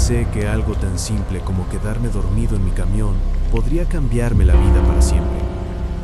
pensé que algo tan simple como quedarme dormido en mi camión podría cambiarme la vida para siempre.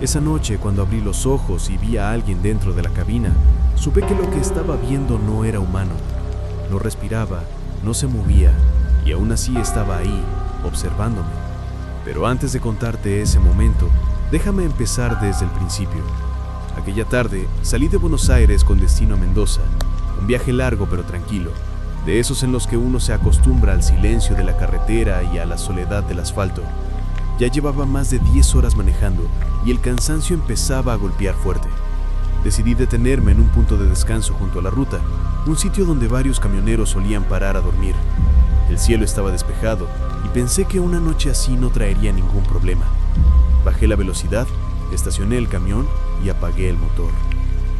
Esa noche, cuando abrí los ojos y vi a alguien dentro de la cabina, supe que lo que estaba viendo no era humano. No respiraba, no se movía y aún así estaba ahí, observándome. Pero antes de contarte ese momento, déjame empezar desde el principio. Aquella tarde salí de Buenos Aires con destino a Mendoza, un viaje largo pero tranquilo, de esos en los que uno se acostumbra al silencio de la carretera y a la soledad del asfalto. Ya llevaba más de 10 horas manejando y el cansancio empezaba a golpear fuerte. Decidí detenerme en un punto de descanso junto a la ruta, un sitio donde varios camioneros solían parar a dormir. El cielo estaba despejado y pensé que una noche así no traería ningún problema. Bajé la velocidad, estacioné el camión y apagué el motor.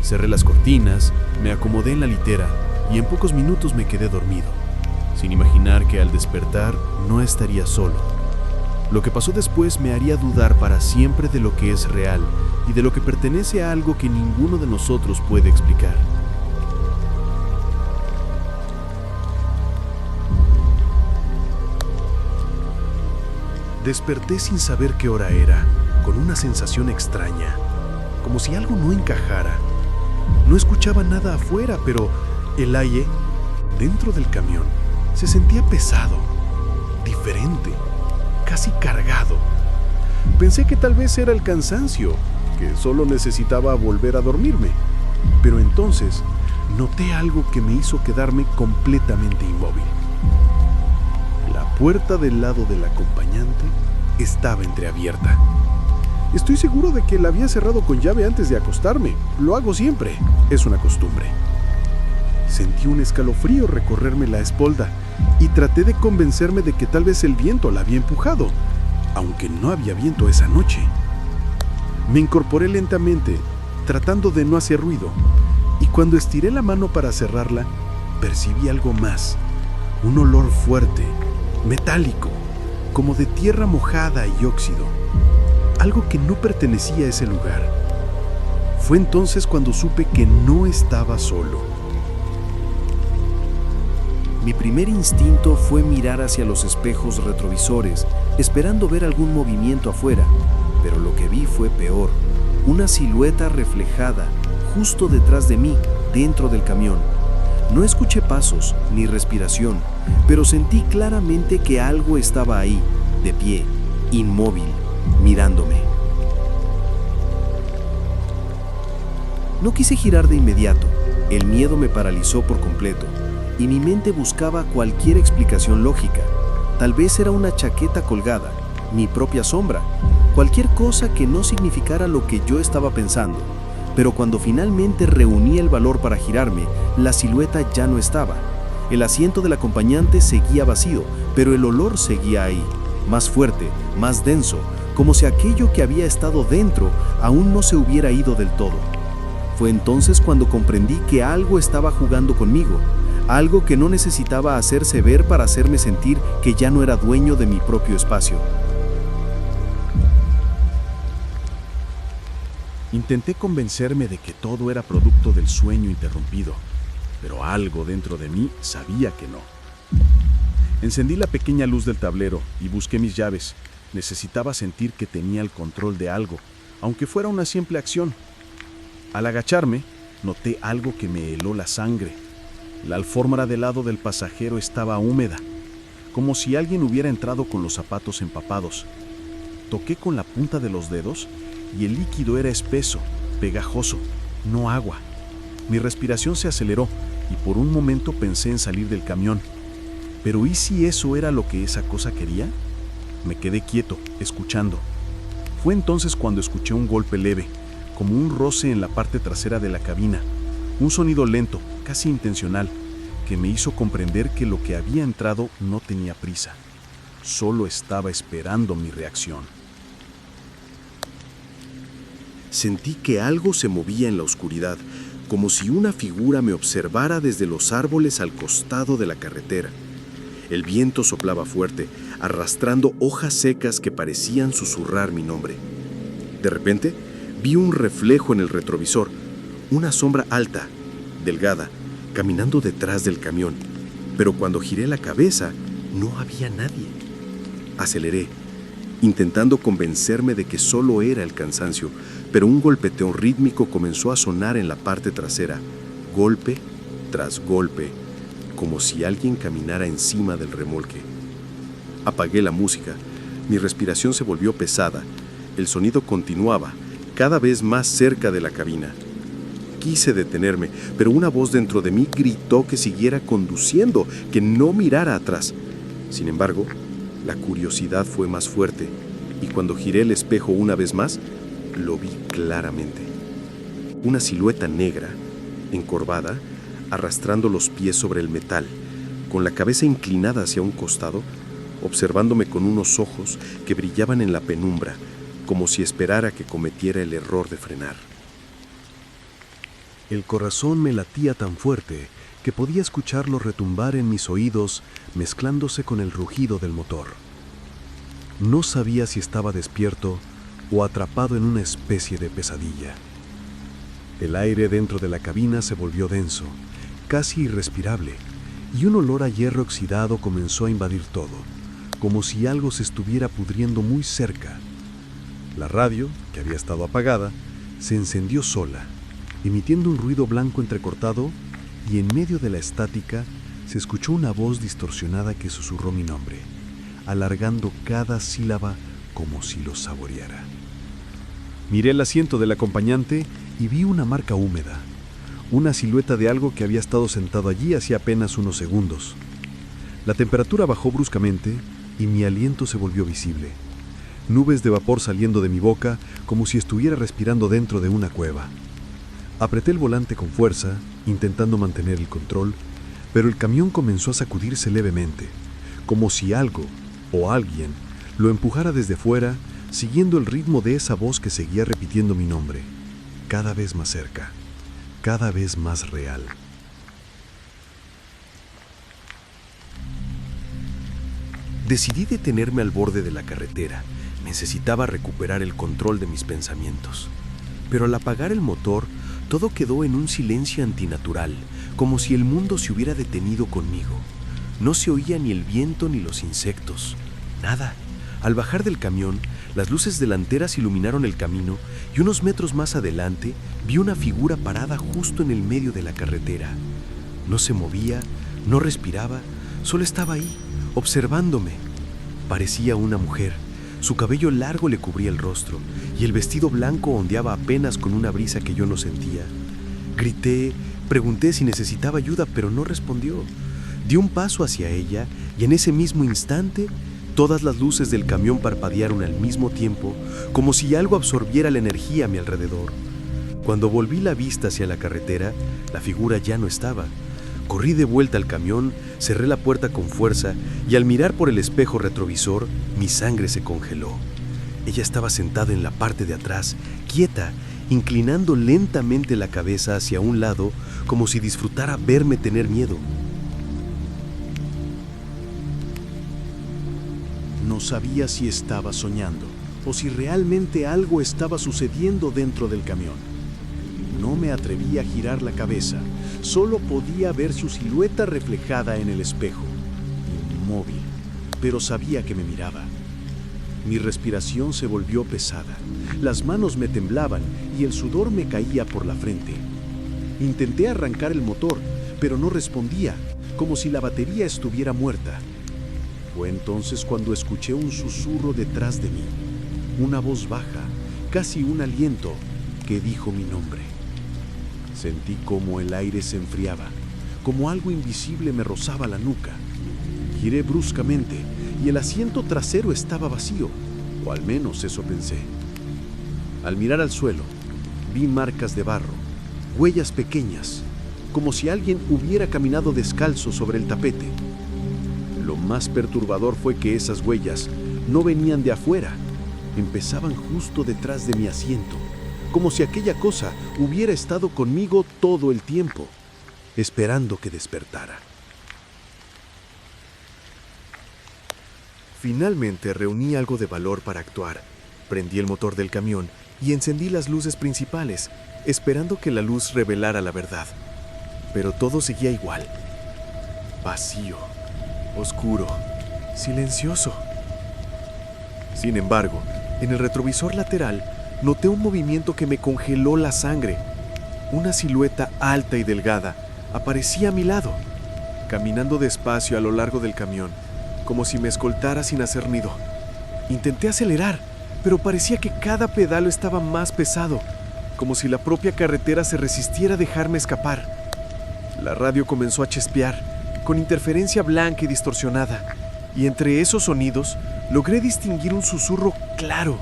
Cerré las cortinas, me acomodé en la litera y en pocos minutos me quedé dormido, sin imaginar que al despertar no estaría solo. Lo que pasó después me haría dudar para siempre de lo que es real y de lo que pertenece a algo que ninguno de nosotros puede explicar. Desperté sin saber qué hora era, con una sensación extraña, como si algo no encajara. No escuchaba nada afuera, pero el aire dentro del camión se sentía pesado, diferente, casi cargado. Pensé que tal vez era el cansancio, que solo necesitaba volver a dormirme. Pero entonces noté algo que me hizo quedarme completamente inmóvil. La puerta del lado del acompañante estaba entreabierta. Estoy seguro de que la había cerrado con llave antes de acostarme. Lo hago siempre, es una costumbre. Sentí un escalofrío recorrerme la espalda y traté de convencerme de que tal vez el viento la había empujado, aunque no había viento esa noche. Me incorporé lentamente, tratando de no hacer ruido, y cuando estiré la mano para cerrarla, percibí algo más, un olor fuerte, metálico, como de tierra mojada y óxido, algo que no pertenecía a ese lugar. Fue entonces cuando supe que no estaba solo. Mi primer instinto fue mirar hacia los espejos retrovisores, esperando ver algún movimiento afuera, pero lo que vi fue peor, una silueta reflejada justo detrás de mí, dentro del camión. No escuché pasos ni respiración, pero sentí claramente que algo estaba ahí, de pie, inmóvil, mirándome. No quise girar de inmediato, el miedo me paralizó por completo, y mi mente buscaba cualquier explicación lógica. Tal vez era una chaqueta colgada, mi propia sombra, cualquier cosa que no significara lo que yo estaba pensando. Pero cuando finalmente reuní el valor para girarme, la silueta ya no estaba. El asiento del acompañante seguía vacío, pero el olor seguía ahí, más fuerte, más denso, como si aquello que había estado dentro aún no se hubiera ido del todo. Fue entonces cuando comprendí que algo estaba jugando conmigo, algo que no necesitaba hacerse ver para hacerme sentir que ya no era dueño de mi propio espacio. Intenté convencerme de que todo era producto del sueño interrumpido, pero algo dentro de mí sabía que no. Encendí la pequeña luz del tablero y busqué mis llaves. Necesitaba sentir que tenía el control de algo, aunque fuera una simple acción. Al agacharme, noté algo que me heló la sangre. La alfombra del lado del pasajero estaba húmeda, como si alguien hubiera entrado con los zapatos empapados. Toqué con la punta de los dedos y el líquido era espeso, pegajoso, no agua. Mi respiración se aceleró y por un momento pensé en salir del camión. ¿Pero y si eso era lo que esa cosa quería? Me quedé quieto, escuchando. Fue entonces cuando escuché un golpe leve, como un roce en la parte trasera de la cabina. Un sonido lento, casi intencional, que me hizo comprender que lo que había entrado no tenía prisa. Solo estaba esperando mi reacción. Sentí que algo se movía en la oscuridad, como si una figura me observara desde los árboles al costado de la carretera. El viento soplaba fuerte, arrastrando hojas secas que parecían susurrar mi nombre. De repente, vi un reflejo en el retrovisor, una sombra alta, delgada, caminando detrás del camión. Pero cuando giré la cabeza, no había nadie. Aceleré, intentando convencerme de que solo era el cansancio, pero un golpeteo rítmico comenzó a sonar en la parte trasera, golpe tras golpe, como si alguien caminara encima del remolque. Apagué la música, mi respiración se volvió pesada, el sonido continuaba, cada vez más cerca de la cabina. Quise detenerme, pero una voz dentro de mí gritó que siguiera conduciendo, que no mirara atrás. Sin embargo, la curiosidad fue más fuerte, y cuando giré el espejo una vez más, lo vi claramente. Una silueta negra, encorvada, arrastrando los pies sobre el metal, con la cabeza inclinada hacia un costado, observándome con unos ojos que brillaban en la penumbra, como si esperara que cometiera el error de frenar. El corazón me latía tan fuerte que podía escucharlo retumbar en mis oídos, mezclándose con el rugido del motor. No sabía si estaba despierto o atrapado en una especie de pesadilla. El aire dentro de la cabina se volvió denso, casi irrespirable, y un olor a hierro oxidado comenzó a invadir todo, como si algo se estuviera pudriendo muy cerca. La radio, que había estado apagada, se encendió sola, emitiendo un ruido blanco entrecortado, y en medio de la estática se escuchó una voz distorsionada que susurró mi nombre, alargando cada sílaba como si lo saboreara. Miré el asiento del acompañante y vi una marca húmeda, una silueta de algo que había estado sentado allí hacía apenas unos segundos. La temperatura bajó bruscamente y mi aliento se volvió visible. Nubes de vapor saliendo de mi boca como si estuviera respirando dentro de una cueva. Apreté el volante con fuerza, intentando mantener el control, pero el camión comenzó a sacudirse levemente, como si algo o alguien lo empujara desde fuera, siguiendo el ritmo de esa voz que seguía repitiendo mi nombre, cada vez más cerca, cada vez más real. Decidí detenerme al borde de la carretera. Necesitaba recuperar el control de mis pensamientos. Pero al apagar el motor, todo quedó en un silencio antinatural, como si el mundo se hubiera detenido conmigo. No se oía ni el viento ni los insectos. Nada. Al bajar del camión, las luces delanteras iluminaron el camino y unos metros más adelante vi una figura parada justo en el medio de la carretera. No se movía, no respiraba, solo estaba ahí, observándome. Parecía una mujer. Su cabello largo le cubría el rostro y el vestido blanco ondeaba apenas con una brisa que yo no sentía. Grité, pregunté si necesitaba ayuda, pero no respondió. Di un paso hacia ella y en ese mismo instante todas las luces del camión parpadearon al mismo tiempo, como si algo absorbiera la energía a mi alrededor. Cuando volví la vista hacia la carretera, la figura ya no estaba. Corrí de vuelta al camión, cerré la puerta con fuerza y al mirar por el espejo retrovisor, mi sangre se congeló. Ella estaba sentada en la parte de atrás, quieta, inclinando lentamente la cabeza hacia un lado, como si disfrutara verme tener miedo. No sabía si estaba soñando o si realmente algo estaba sucediendo dentro del camión. No me atreví a girar la cabeza, solo podía ver su silueta reflejada en el espejo, inmóvil, pero sabía que me miraba. Mi respiración se volvió pesada, las manos me temblaban y el sudor me caía por la frente. Intenté arrancar el motor, pero no respondía, como si la batería estuviera muerta. Fue entonces cuando escuché un susurro detrás de mí, una voz baja, casi un aliento, que dijo mi nombre. Sentí como el aire se enfriaba, como algo invisible me rozaba la nuca. Giré bruscamente y el asiento trasero estaba vacío, o al menos eso pensé. Al mirar al suelo, vi marcas de barro, huellas pequeñas, como si alguien hubiera caminado descalzo sobre el tapete. Lo más perturbador fue que esas huellas no venían de afuera, empezaban justo detrás de mi asiento, como si aquella cosa hubiera estado conmigo todo el tiempo, esperando que despertara. Finalmente reuní algo de valor para actuar. Prendí el motor del camión y encendí las luces principales, esperando que la luz revelara la verdad. Pero todo seguía igual. Vacío, oscuro, silencioso. Sin embargo, en el retrovisor lateral noté un movimiento que me congeló la sangre. Una silueta alta y delgada aparecía a mi lado, caminando despacio a lo largo del camión, como si me escoltara sin hacer nido. Intenté acelerar, pero parecía que cada pedal estaba más pesado, como si la propia carretera se resistiera a dejarme escapar. La radio comenzó a chispear, con interferencia blanca y distorsionada, y entre esos sonidos logré distinguir un susurro claro,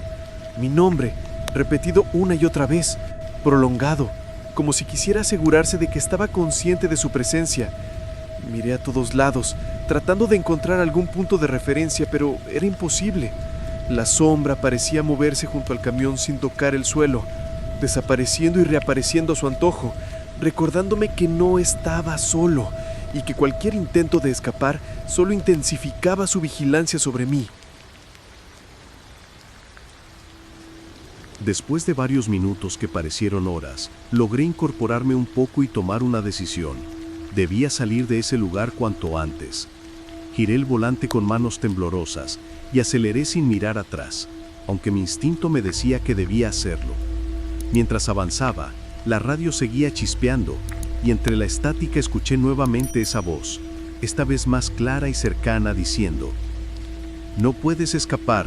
mi nombre, repetido una y otra vez, prolongado, como si quisiera asegurarse de que estaba consciente de su presencia. Miré a todos lados, tratando de encontrar algún punto de referencia, pero era imposible. La sombra parecía moverse junto al camión sin tocar el suelo, desapareciendo y reapareciendo a su antojo, recordándome que no estaba solo y que cualquier intento de escapar solo intensificaba su vigilancia sobre mí. Después de varios minutos que parecieron horas, logré incorporarme un poco y tomar una decisión. Debía salir de ese lugar cuanto antes. Giré el volante con manos temblorosas y aceleré sin mirar atrás, aunque mi instinto me decía que debía hacerlo. Mientras avanzaba, la radio seguía chispeando y entre la estática escuché nuevamente esa voz, esta vez más clara y cercana, diciendo: «No puedes escapar».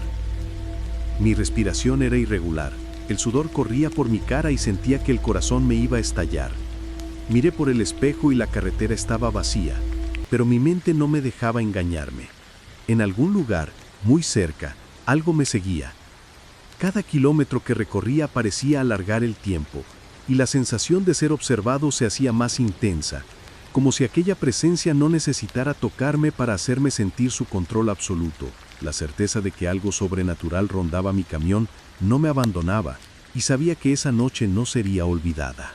Mi respiración era irregular, el sudor corría por mi cara y sentía que el corazón me iba a estallar. Miré por el espejo y la carretera estaba vacía, pero mi mente no me dejaba engañarme. En algún lugar, muy cerca, algo me seguía. Cada kilómetro que recorría parecía alargar el tiempo, y la sensación de ser observado se hacía más intensa, como si aquella presencia no necesitara tocarme para hacerme sentir su control absoluto. La certeza de que algo sobrenatural rondaba mi camión no me abandonaba, y sabía que esa noche no sería olvidada.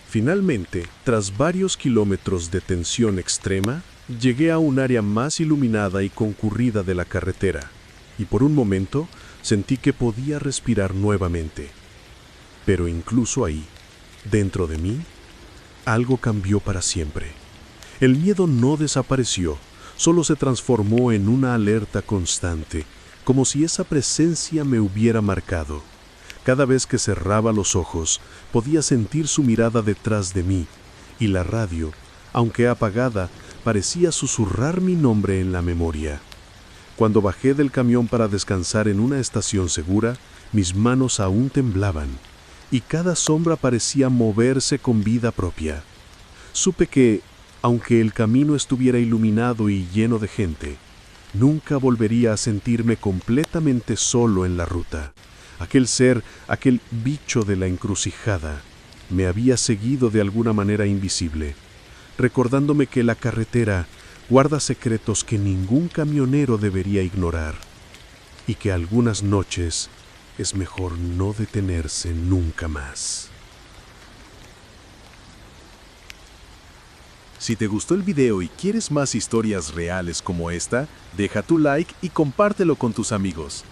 Finalmente, tras varios kilómetros de tensión extrema, llegué a un área más iluminada y concurrida de la carretera, y por un momento sentí que podía respirar nuevamente. Pero incluso ahí, dentro de mí, algo cambió para siempre. El miedo no desapareció, solo se transformó en una alerta constante, como si esa presencia me hubiera marcado. Cada vez que cerraba los ojos, podía sentir su mirada detrás de mí, y la radio, aunque apagada, parecía susurrar mi nombre en la memoria. Cuando bajé del camión para descansar en una estación segura, mis manos aún temblaban, y cada sombra parecía moverse con vida propia. Supe que, aunque el camino estuviera iluminado y lleno de gente, nunca volvería a sentirme completamente solo en la ruta. Aquel ser, aquel bicho de la encrucijada, me había seguido de alguna manera invisible, recordándome que la carretera guarda secretos que ningún camionero debería ignorar, y que algunas noches es mejor no detenerse nunca más. Si te gustó el video y quieres más historias reales como esta, deja tu like y compártelo con tus amigos.